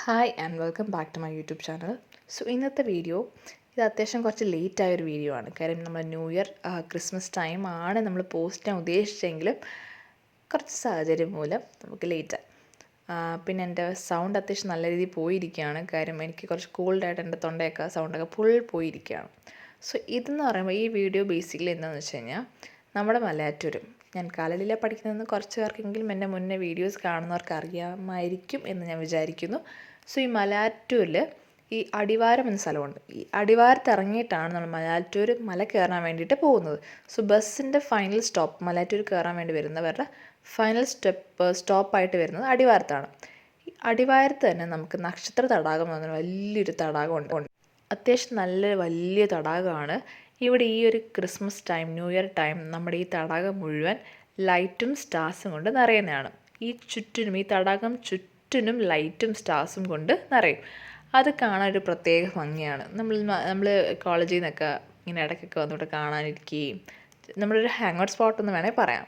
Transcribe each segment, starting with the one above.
Hi and welcome back to my YouTube channel. ഇന്നത്തെ video ഇത് അത്യാവശ്യം കുറച്ച് ലേറ്റ് ആയൊരു വീഡിയോ ആണ്. കാര്യം നമ്മൾ ന്യൂ ഇയർ ക്രിസ്മസ് ടൈം ആണ് നമ്മൾ പോസ്റ്റ് ചെയ്യാൻ ഉദ്ദേശിച്ചെങ്കിലും കുറച്ച് സാഹചര്യം മൂലം നമുക്ക് ലേറ്റായി. പിന്നെ എൻ്റെ സൗണ്ട് അത്യാവശ്യം നല്ല രീതിയിൽ പോയിരിക്കുകയാണ്. കാര്യം എനിക്ക് കുറച്ച് കോൾഡായിട്ട് എൻ്റെ തൊണ്ടയൊക്കെ സൗണ്ടൊക്കെ ഫുൾ പോയിരിക്കുകയാണ്. ഇതെന്ന് പറയുമ്പോൾ ഈ വീഡിയോ ബേസിക്കലി എന്താണെന്ന് വെച്ച് കഴിഞ്ഞാൽ നമ്മുടെ മലയാറ്റൂരും ഞാൻ കാലടിയിലെ പഠിക്കുന്നതെന്ന് കുറച്ച് പേർക്കെങ്കിലും എൻ്റെ മുന്നേ വീഡിയോസ് കാണുന്നവർക്ക് അറിയാമായിരിക്കും എന്ന് ഞാൻ വിചാരിക്കുന്നു. ഈ മലയാറ്റൂരിൽ ഈ അടിവാരം എന്ന സ്ഥലമുണ്ട്. ഈ അടിവാരത്ത് ഇറങ്ങിയിട്ടാണ് നമ്മൾ മലയാറ്റൂർ മല കയറാൻ വേണ്ടിയിട്ട് പോകുന്നത്. ബസ്സിൻ്റെ ഫൈനൽ സ്റ്റോപ്പ് മലയാറ്റൂർ കയറാൻ വേണ്ടി വരുന്നവരുടെ ഫൈനൽ സ്റ്റോപ്പായിട്ട് വരുന്നത് അടിവാരത്താണ്. ഈ അടിവാരത്ത് തന്നെ നമുക്ക് നക്ഷത്ര തടാകം എന്ന് പറഞ്ഞാൽ വലിയൊരു തടാകമുണ്ട്. അത്യാവശ്യം നല്ല വലിയ തടാകമാണ്. ഇവിടെ ഈ ഒരു Christmas time new year time നമ്മുടെ ഈ തടാകം മുഴുവൻ ലൈറ്റും സ്റ്റാർസും കൊണ്ട് നിറയുന്നതാണ്. ഈ തടാകം ചുറ്റിനും ലൈറ്റും സ്റ്റാർസും കൊണ്ട് നിറയും. അത് കാണാൻ ഒരു പ്രത്യേക ഭംഗിയാണ്. നമ്മൾ കോളേജിൽ നിന്നൊക്കെ ഇങ്ങനെ ഇടയ്ക്കൊക്കെ വന്നിട്ട് കാണാനിരിക്കുകയും നമ്മളൊരു ഹാങ് ഔട്ട് സ്പോട്ട് എന്ന് വേണമെങ്കിൽ പറയാം.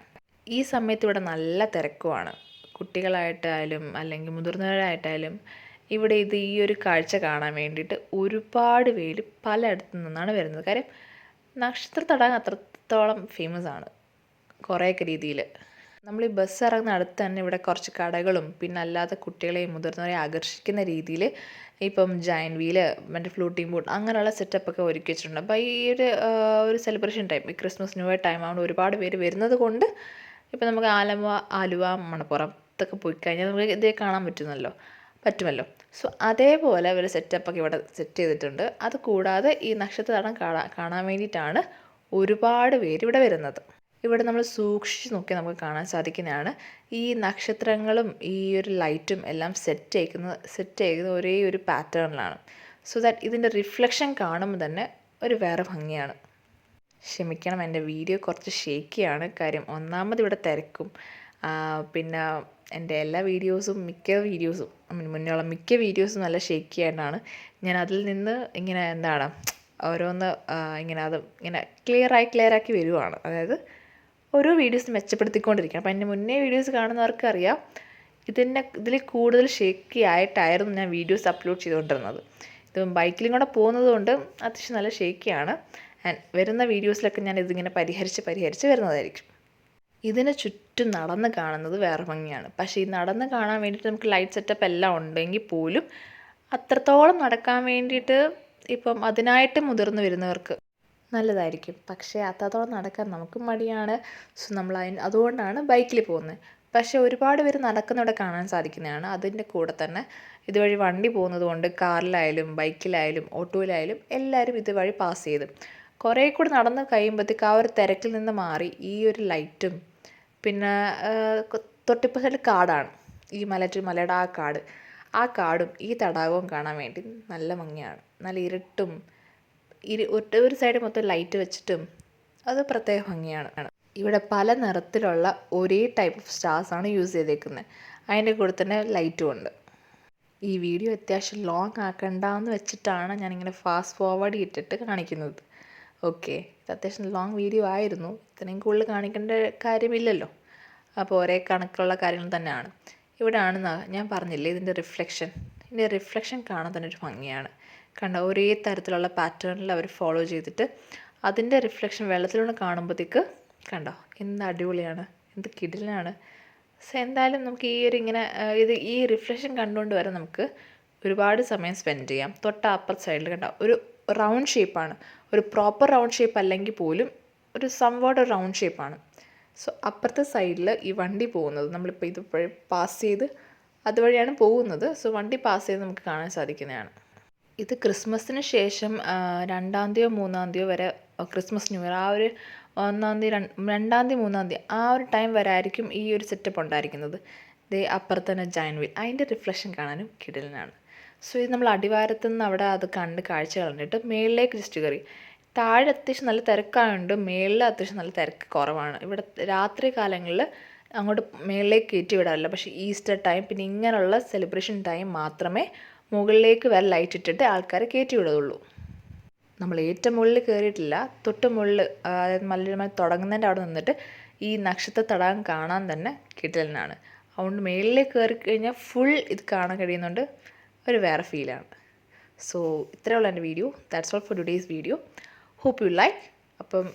ഈ സമയത്ത് ഇവിടെ നല്ല തിരക്കുമാണ്. കുട്ടികളായിട്ടായാലും അല്ലെങ്കിൽ മുതിർന്നവരായിട്ടായാലും ഇവിടെ ഈ ഒരു കാഴ്ച കാണാൻ വേണ്ടിയിട്ട് ഒരുപാട് പേര് പലയിടത്തു നിന്നാണ് വരുന്നത്. കാര്യം നക്ഷത്ര തടാകം അത്രത്തോളം ഫേമസ് ആണ് കുറേയൊക്കെ രീതിയിൽ. നമ്മൾ ഈ ബസ് ഇറങ്ങുന്ന അടുത്ത് തന്നെ ഇവിടെ കുറച്ച് കടകളും പിന്നെ അല്ലാതെ കുട്ടികളെയും മുതിർന്നവരെയും ആകർഷിക്കുന്ന രീതിയിൽ ഇപ്പം ജയൻറ്റ് വീല് മറ്റേ ഫ്ലൂട്ടിംഗ് ബോട്ട് അങ്ങനെയുള്ള സെറ്റപ്പൊക്കെ ഒരുക്കി വെച്ചിട്ടുണ്ട്. അപ്പോൾ ഈ ഒരു സെലിബ്രേഷൻ ടൈം ഈ ക്രിസ്മസ് ന്യൂ ഇയർ ടൈം ആവുമ്പോൾ ഒരുപാട് പേര് വരുന്നത് കൊണ്ട് ഇപ്പം നമുക്ക് ആലുവ മണപ്പുറത്തൊക്കെ പോയി കഴിഞ്ഞാൽ നമുക്ക് ഇതേ കാണാൻ പറ്റുമല്ലോ. അതേപോലെ ഒരു സെറ്റപ്പൊക്കെ ഇവിടെ സെറ്റ് ചെയ്തിട്ടുണ്ട്. അത് കൂടാതെ ഈ നക്ഷത്ര തടാകം കാണാൻ വേണ്ടിയിട്ടാണ് ഒരുപാട് പേര് ഇവിടെ വരുന്നത്. ഇവിടെ നമ്മൾ സൂക്ഷിച്ച് നോക്കി നമുക്ക് കാണാൻ സാധിക്കുന്നതാണ് ഈ നക്ഷത്രങ്ങളും ഈ ഒരു ലൈറ്റും എല്ലാം സെറ്റ് ചെയ്യുന്ന ഒരേ ഒരു പാറ്റേണിലാണ്. ദാറ്റ് ഇതിൻ്റെ റിഫ്ലക്ഷൻ കാണുമ്പോൾ തന്നെ ഒരു വേറെ ഭംഗിയാണ്. ക്ഷമിക്കണം, എൻ്റെ വീഡിയോ കുറച്ച് ഷേക്കിയാണ്. കാര്യം ഒന്നാമത് ഇവിടെ തിരക്കും പിന്നെ എൻ്റെ എല്ലാ വീഡിയോസും മുന്നേയുള്ള മിക്ക വീഡിയോസും നല്ല ഷേക്കി ആയിട്ടാണ്. ഞാൻ അതിൽ നിന്ന് ഇങ്ങനെ ഓരോന്ന് ഇങ്ങനെ ക്ലിയറാക്കി വരുവാണ്. അതായത് ഓരോ വീഡിയോസ് മെച്ചപ്പെടുത്തിക്കൊണ്ടിരിക്കുകയാണ്. അപ്പോൾ എൻ്റെ മുന്നേ വീഡിയോസ് കാണുന്നവർക്ക് അറിയാം ഇതിൽ കൂടുതൽ ഷേക്കി ആയിട്ടായിരുന്നു ഞാൻ വീഡിയോസ് അപ്ലോഡ് ചെയ്തുകൊണ്ടിരുന്നത്. ഇത് ബൈക്കിലും കൂടെ പോകുന്നത് കൊണ്ട് അത്യാവശ്യം നല്ല ഷേക്കിയാണ്. ആൻഡ് വരുന്ന വീഡിയോസിലൊക്കെ ഞാൻ ഇതിങ്ങനെ പരിഹരിച്ച് വരുന്നതായിരിക്കും. ഇതിന് ചുറ്റും നടന്ന് കാണുന്നത് വേറെ ഭംഗിയാണ്. പക്ഷേ ഈ നടന്ന് കാണാൻ വേണ്ടിയിട്ട് നമുക്ക് ലൈറ്റ് സെറ്റപ്പ് എല്ലാം ഉണ്ടെങ്കിൽ പോലും അത്രത്തോളം നടക്കാൻ വേണ്ടിയിട്ട് ഇപ്പം അതിനായിട്ട് മുതിർന്ന് വരുന്നവർക്ക് നല്ലതായിരിക്കും. പക്ഷേ അത്രത്തോളം നടക്കാൻ നമുക്ക് മടിയാണ്. അതുകൊണ്ടാണ് ബൈക്കിൽ പോകുന്നത്. പക്ഷേ ഒരുപാട് പേര് നടക്കുന്നവിടെ കാണാൻ സാധിക്കുന്നതാണ്. അതിൻ്റെ കൂടെ തന്നെ ഇതുവഴി വണ്ടി പോകുന്നത് കൊണ്ട് കാറിലായാലും ബൈക്കിലായാലും ഓട്ടോയിലായാലും എല്ലാവരും ഇതുവഴി പാസ് ചെയ്ത് കുറേ കൂടി നടന്ന് കഴിയുമ്പോഴത്തേക്ക് ആ ഒരു തിരക്കിൽ നിന്ന് മാറി ഈ ഒരു ലൈറ്റും പിന്നെ തൊട്ടിപ്പുറ സൈഡിൽ കാടാണ്. ഈ മലയുടെ ആ കാടും ഈ തടാകവും കാണാൻ വേണ്ടി നല്ല ഭംഗിയാണ്. നല്ല ഇരുട്ടും ഒരു സൈഡ് മൊത്തം ലൈറ്റ് വെച്ചിട്ടും അത് പ്രത്യേക ഭംഗിയാണ്. ഇവിടെ പല നിറത്തിലുള്ള ഒരേ ടൈപ്പ് ഓഫ് സ്റ്റാർസാണ് യൂസ് ചെയ്തേക്കുന്നത്. അതിൻ്റെ കൂടെ തന്നെ ലൈറ്റും ഉണ്ട്. ഈ വീഡിയോ അത്യാവശ്യം ലോങ് ആക്കണ്ടെന്ന് വെച്ചിട്ടാണ് ഞാനിങ്ങനെ ഫാസ്റ്റ് ഫോർവേഡ് ഇട്ടിട്ട് കാണിക്കുന്നത്. ഓക്കെ, ഇത് അത്യാവശ്യം ലോങ് വീഡിയോ ആയിരുന്നു. ഇത്രയും കൂടുതൽ കാണിക്കേണ്ട കാര്യമില്ലല്ലോ. അപ്പോൾ ഒരേ കണക്കുള്ള കാര്യങ്ങൾ തന്നെയാണ്. ഇവിടെയാണ് ഞാൻ പറഞ്ഞില്ലേ ഇതിൻ്റെ റിഫ്ലക്ഷൻ കാണാൻ തന്നെ ഒരു ഭംഗിയാണ്. ഒരേ തരത്തിലുള്ള പാറ്റേണിൽ അവർ ഫോളോ ചെയ്തിട്ട് അതിൻ്റെ റിഫ്ലക്ഷൻ വെള്ളത്തിലൂടെ കാണുമ്പോഴത്തേക്ക് എന്ത് അടിപൊളിയാണ്, എന്ത് കിടിലനാണ്. എന്തായാലും നമുക്ക് ഈ റിഫ്ലക്ഷൻ കണ്ടുകൊണ്ട് വരെ നമുക്ക് ഒരുപാട് സമയം സ്പെൻഡ് ചെയ്യാം. അപ്പുറത്തെ സൈഡിൽ ഒരു റൗണ്ട് ഷേപ്പാണ്. ഒരു പ്രോപ്പർ റൗണ്ട് ഷേപ്പ് അല്ലെങ്കിൽ പോലും ഒരു സംവാട്ട് റൗണ്ട് ഷേപ്പാണ്. അപ്പുറത്തെ സൈഡിൽ ഈ വണ്ടി പോകുന്നത് നമ്മളിപ്പോൾ ഇത് പാസ് ചെയ്ത് അതുവഴിയാണ് പോകുന്നത്. വണ്ടി പാസ് ചെയ്ത് നമുക്ക് കാണാൻ സാധിക്കുന്നതാണ്. ഇത് ക്രിസ്മസിന് ശേഷം 2-ാം തീയതിയോ 3-ാം തീയതിയോ വരെ ക്രിസ്മസ് ന്യൂ ഇയർ ആ ഒരു 1-ാം തീയതി 2-ാം തീയതി 3-ാം തീയതി ആ ഒരു ടൈം വരെ ആയിരിക്കും ഈ ഒരു സെറ്റപ്പ് ഉണ്ടായിരിക്കുന്നത്. അപ്പുറത്ത് തന്നെ ജയൻറ്റ് വീൽ, അതിൻ്റെ റിഫ്ലക്ഷൻ കാണാനും കിടലനാണ്. ഇത് നമ്മൾ അടിവാരത്തു നിന്ന് അവിടെ അത് കണ്ട് കാഴ്ച കണ്ടിട്ട് മേളിലേക്ക് ജസ്റ്റ് കയറി. താഴെ അത്യാവശ്യം നല്ല തിരക്കായതുകൊണ്ട് മേളിൽ അത്യാവശ്യം നല്ല തിരക്ക് കുറവാണ്. ഇവിടെ രാത്രി കാലങ്ങളിൽ അങ്ങോട്ട് മേളിലേക്ക് കയറ്റി വിടാറില്ല. പക്ഷേ ഈസ്റ്റർ ടൈം പിന്നെ ഇങ്ങനെയുള്ള സെലിബ്രേഷൻ ടൈം മാത്രമേ മുകളിലേക്ക് വരെ ലൈറ്റ് ഇട്ടിട്ട് ആൾക്കാരെ കയറ്റി വിടുകയുള്ളൂ. നമ്മൾ ഏറ്റവും മുകളിൽ കയറിയിട്ടില്ല. തൊട്ട് മുകളിൽ അതായത് മലയാളം തുടങ്ങുന്നതിൻ്റെ അവിടെ നിന്നിട്ട് ഈ നക്ഷത്ര തടാകം കാണാൻ തന്നെ കിടലനാണ്. അതുകൊണ്ട് മേളിലേക്ക് കയറി കഴിഞ്ഞാൽ ഫുൾ ഇത് കാണാൻ കഴിയുന്നുണ്ട്. ഒരു വേറെ ഫീലാണ്. സോ ഇത്രയുള്ള എൻ്റെ video. That's all for today's video. Hope you like. അപ്പം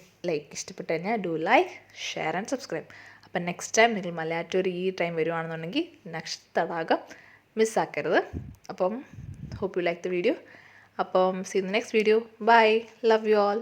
ഇഷ്ടപ്പെട്ട് കഴിഞ്ഞാൽ do like, share and subscribe. അപ്പം നെക്സ്റ്റ് ടൈം നിങ്ങൾ മലയാറ്റൂർ ഈ ടൈം വരുവാണെന്നുണ്ടെങ്കിൽ നക്ഷത്രതടാകം മിസ്സാക്കരുത്. അപ്പം hope you like the video. അപ്പം see in the next video. Bye. Love you all.